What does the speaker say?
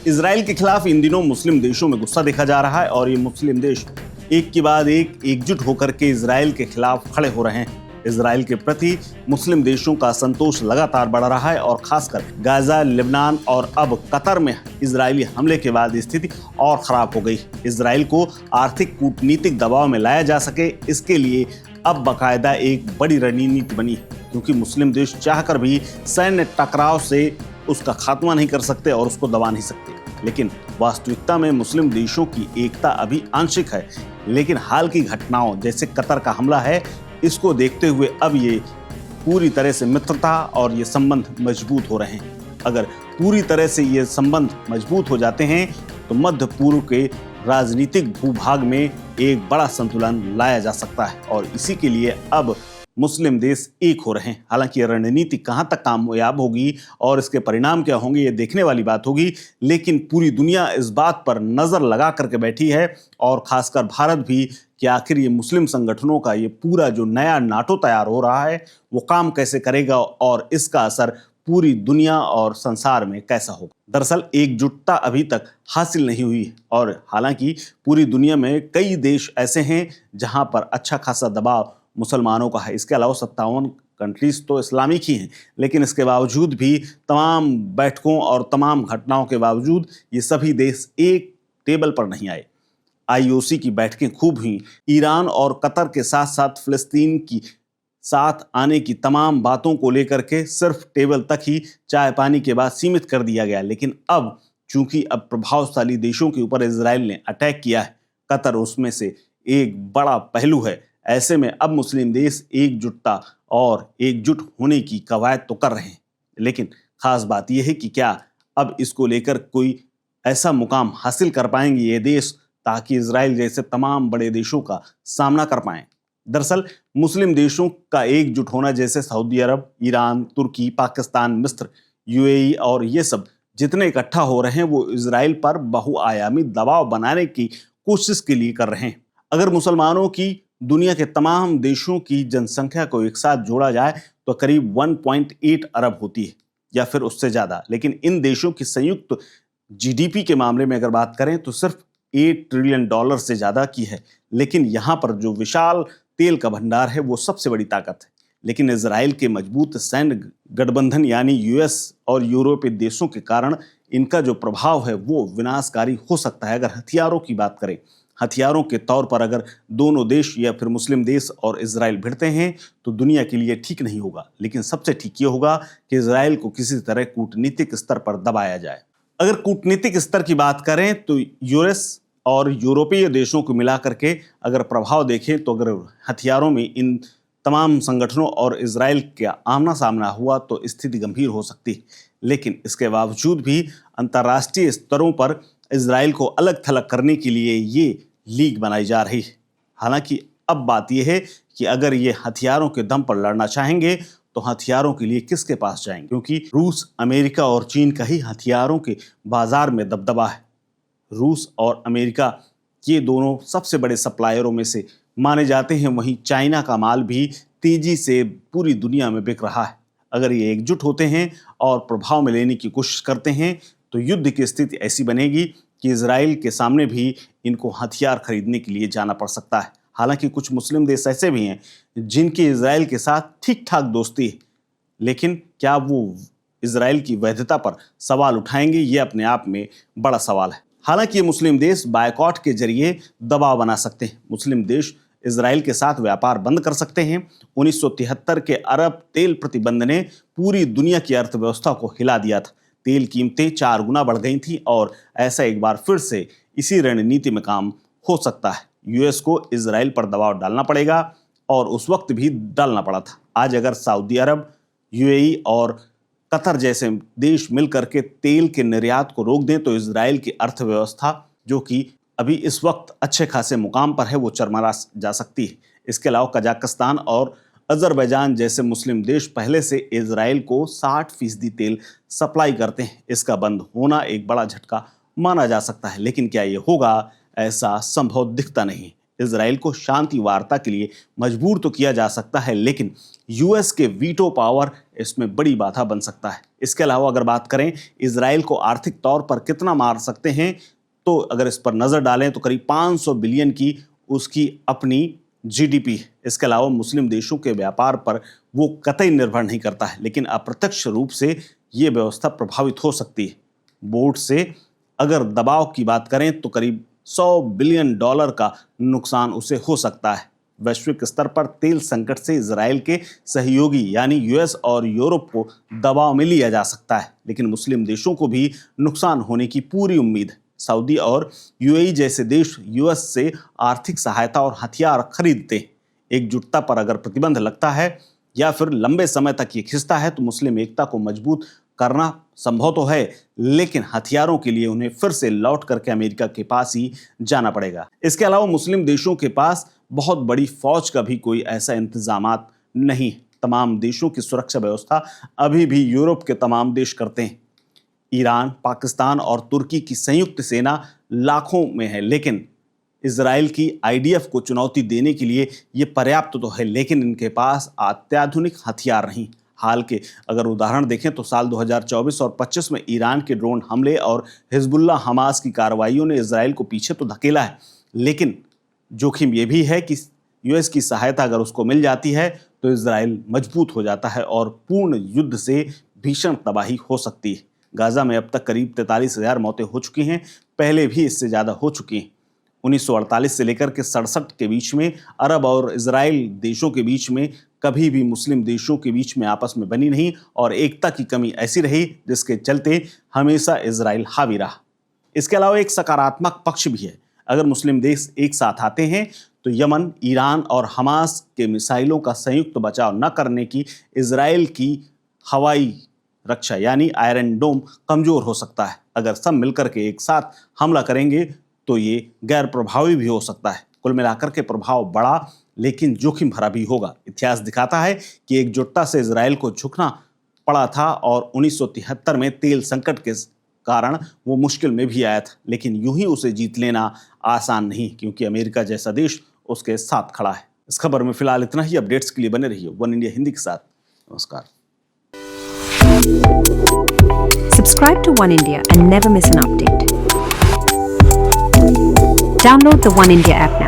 Israel के खिलाफ इन दिनों मुस्लिम देशों में गुस्सा देखा जा रहा है और ये मुस्लिम देश एक के बाद एक एकजुट होकर के इजराइल के खिलाफ खड़े हो रहे हैं। इजराइल के प्रति मुस्लिम देशों का संतोष लगातार बढ़ रहा है और खासकर गाजा, लेबनान और अब कतर में इजरायली हमले के बाद स्थिति और खराब हो गई। इजराइल को आर्थिक कूटनीतिक दबाव में लाया जा सके, इसके लिए अब बाकायदा एक बड़ी रणनीति बनी, क्योंकि मुस्लिम देश चाहकर भी सैन्य टकराव से उसका खात्मा नहीं कर सकते और उसको दबा नहीं सकते। लेकिन वास्तविकता में मुस्लिम देशों की एकता अभी आंशिक है। लेकिन हाल की घटनाओं जैसे कतर का हमला है, इसको देखते हुए अब ये पूरी तरह से मित्रता और ये संबंध मजबूत हो रहे हैं। अगर पूरी तरह से ये संबंध मजबूत हो जाते हैं तो मध्य पूर्व के राजनीतिक भूभाग में एक बड़ा संतुलन लाया जा सकता है और इसी के लिए अब मुस्लिम देश एक हो रहे हैं। हालांकि यह रणनीति कहाँ तक कामयाब होगी और इसके परिणाम क्या होंगे, ये देखने वाली बात होगी। लेकिन पूरी दुनिया इस बात पर नजर लगा करके बैठी है और खासकर भारत भी, कि आखिर ये मुस्लिम संगठनों का ये पूरा जो नया नाटो तैयार हो रहा है वो काम कैसे करेगा और इसका असर पूरी दुनिया और संसार में कैसा होगा। दरअसल एकजुटता अभी तक हासिल नहीं हुई और हालांकि पूरी दुनिया में कई देश ऐसे हैं जहां पर अच्छा खासा दबाव मुसलमानों का है। इसके अलावा 57 कंट्रीज तो इस्लामिक ही हैं, लेकिन इसके बावजूद भी तमाम बैठकों और तमाम घटनाओं के बावजूद ये सभी देश एक टेबल पर नहीं आए। आईओसी की बैठकें खूब हुई, ईरान और कतर के साथ साथ फिलिस्तीन की साथ आने की तमाम बातों को लेकर के सिर्फ टेबल तक ही चाय पानी के बाद सीमित कर दिया गया। लेकिन अब चूंकि अब प्रभावशाली देशों के ऊपर इजराइल ने अटैक किया है, कतर उसमें से एक बड़ा पहलू है। ऐसे में अब मुस्लिम देश एकजुटता और एकजुट होने की कवायद तो कर रहे हैं, लेकिन खास बात यह है कि क्या अब इसको लेकर कोई ऐसा मुकाम हासिल कर पाएंगे ये देश ताकि इजराइल जैसे तमाम बड़े देशों का सामना कर पाएं। दरअसल मुस्लिम देशों का एकजुट होना, जैसे सऊदी अरब, ईरान, तुर्की, पाकिस्तान, मिस्र, यूएई और ये सब जितने इकट्ठा हो रहे हैं, वो इजराइल पर बहुआयामी दबाव बनाने की कोशिश के लिए कर रहे हैं। अगर मुसलमानों की दुनिया के तमाम देशों की जनसंख्या को एक साथ जोड़ा जाए तो करीब 1.8 अरब होती है या फिर उससे ज्यादा। लेकिन इन देशों की संयुक्त जीडीपी के मामले में अगर बात करें तो सिर्फ $8 ट्रिलियन से ज्यादा की है। लेकिन यहाँ पर जो विशाल तेल का भंडार है वो सबसे बड़ी ताकत है। लेकिन इजराइल के मजबूत सैन्य गठबंधन यानी यूएस और यूरोपीय देशों के कारण इनका जो प्रभाव है वो विनाशकारी हो सकता है। अगर हथियारों की बात करें, हथियारों के तौर पर अगर दोनों देश या फिर मुस्लिम देश और इजराइल भिड़ते हैं तो दुनिया के लिए ठीक नहीं होगा। लेकिन सबसे ठीक ये होगा कि इजराइल को किसी तरह कूटनीतिक स्तर पर दबाया जाए। अगर कूटनीतिक स्तर की बात करें तो यूएस और यूरोपीय देशों को मिला करके अगर प्रभाव देखें तो अगर हथियारों में इन तमाम संगठनों और इजराइल का आमना सामना हुआ तो स्थिति गंभीर हो सकती है। लेकिन इसके बावजूद भी अंतर्राष्ट्रीय स्तरों पर इजराइल को अलग थलग करने के लिए ये लीग बनाई जा रही है। हालांकि अब बात यह है कि अगर ये हथियारों के दम पर लड़ना चाहेंगे तो हथियारों के लिए किसके पास जाएंगे, क्योंकि रूस, अमेरिका और चीन का ही हथियारों के बाजार में दबदबा है। रूस और अमेरिका ये दोनों सबसे बड़े सप्लायरों में से माने जाते हैं। वहीं चाइना का माल भी तेजी से पूरी दुनिया में बिक रहा है। अगर ये एकजुट होते हैं और प्रभाव में लेने की कोशिश करते हैं तो युद्ध की स्थिति ऐसी बनेगी कि इजराइल के सामने भी इनको हथियार खरीदने के लिए जाना पड़ सकता है। हालांकि कुछ मुस्लिम देश ऐसे भी हैं जिनकी इजराइल के साथ ठीक ठाक दोस्ती है, लेकिन क्या वो इजराइल की वैधता पर सवाल उठाएंगे, ये अपने आप में बड़ा सवाल है। हालांकि ये मुस्लिम देश बायकॉट के जरिए दबाव बना सकते हैं। मुस्लिम देश इजराइल के साथ व्यापार बंद कर सकते हैं। 1973 के अरब तेल प्रतिबंध ने पूरी दुनिया की अर्थव्यवस्था को हिला दिया था। तेल कीमतें 4 गुना बढ़ गई थी और ऐसा एक बार फिर से इसी रणनीति में काम हो सकता है। यूएस को इजराइल पर दबाव डालना पड़ेगा और उस वक्त भी डालना पड़ा था। आज अगर सऊदी अरब, यूएई और कतर जैसे देश मिलकर के तेल के निर्यात को रोक दें तो इजराइल की अर्थव्यवस्था, जो कि अभी इस वक्त अच्छे खासे मुकाम पर है, वो चरमरा जा सकती है। इसके अलावा कजाकिस्तान और अजरबैजान जैसे मुस्लिम देश पहले से इजराइल को 60% तेल सप्लाई करते हैं। इसका बंद होना एक बड़ा झटका माना जा सकता है, लेकिन क्या ये होगा, ऐसा संभव दिखता नहीं। इजराइल को शांति वार्ता के लिए मजबूर तो किया जा सकता है, लेकिन यूएस के वीटो पावर इसमें बड़ी बाधा बन सकता है। इसके अलावा अगर बात करें इजराइल को आर्थिक तौर पर कितना मार सकते हैं, तो अगर इस पर नजर डालें तो करीब 500 बिलियन की उसकी अपनी जीडीपी है। इसके अलावा मुस्लिम देशों के व्यापार पर वो कतई निर्भर नहीं करता है, लेकिन अप्रत्यक्ष रूप से ये व्यवस्था प्रभावित हो सकती है। बोर्ड से अगर दबाव की बात करें तो करीब $100 बिलियन का नुकसान उसे हो सकता है। वैश्विक स्तर पर तेल संकट से इजराइल के सहयोगी यानी यूएस और यूरोप को दबाव में लिया जा सकता है, लेकिन मुस्लिम देशों को भी नुकसान होने की पूरी उम्मीद है। सऊदी और यूएई जैसे देश यूएस से आर्थिक सहायता और हथियार खरीदते हैं। एकजुटता पर अगर प्रतिबंध लगता है या फिर लंबे समय तक ये खिंचता है तो मुस्लिम एकता को मजबूत करना संभव तो है, लेकिन हथियारों के लिए उन्हें फिर से लौट करके अमेरिका के पास ही जाना पड़ेगा। इसके अलावा मुस्लिम देशों के पास बहुत बड़ी फौज का भी कोई ऐसा इंतजामात नहीं। तमाम देशों की सुरक्षा व्यवस्था अभी भी यूरोप के तमाम देश करते हैं। ईरान, पाकिस्तान और तुर्की की संयुक्त सेना लाखों में है, लेकिन इजराइल की आईडीएफ को चुनौती देने के लिए ये पर्याप्त तो है, लेकिन इनके पास अत्याधुनिक हथियार नहीं। हाल के अगर उदाहरण देखें तो साल 2024 और 25 में ईरान के ड्रोन हमले और हिजबुल्लाह हमास की कार्रवाइयों ने इजराइल को पीछे तो धकेला है, लेकिन जोखिम ये भी है कि यूएस की सहायता अगर उसको मिल जाती है तो इजराइल मजबूत हो जाता है और पूर्ण युद्ध से भीषण तबाही हो सकती है। गाजा में अब तक करीब 43,000 मौतें हो चुकी हैं, पहले भी इससे ज़्यादा हो चुकी हैं। 1948 से लेकर के 67 के बीच में अरब और इजराइल देशों के बीच में कभी भी मुस्लिम देशों के बीच में आपस में बनी नहीं और एकता की कमी ऐसी रही जिसके चलते हमेशा इजराइल हावी रहा। इसके अलावा एक सकारात्मक पक्ष भी है। अगर मुस्लिम देश एक साथ आते हैं तो यमन, ईरान और हमास के मिसाइलों का संयुक्त बचाव न करने की इजराइल की हवाई रक्षा यानी आयरन डोम कमजोर हो सकता है। अगर सब मिलकर के एक साथ हमला करेंगे तो ये गैर प्रभावी भी हो सकता है। कुल मिलाकर के प्रभाव बड़ा लेकिन जोखिम भरा भी होगा। इतिहास दिखाता है कि एकजुटता से इजराइल को झुकना पड़ा था और 1973 में तेल संकट के कारण वो मुश्किल में भी आया था, लेकिन यूं ही उसे जीत लेना आसान नहीं, क्योंकि अमेरिका जैसा देश उसके साथ खड़ा है। इस खबर में फिलहाल इतना ही। अपडेट्स के लिए बने रहिए वन इंडिया हिंदी के साथ। नमस्कार। Subscribe to One India and never miss an update. Download the One India app now.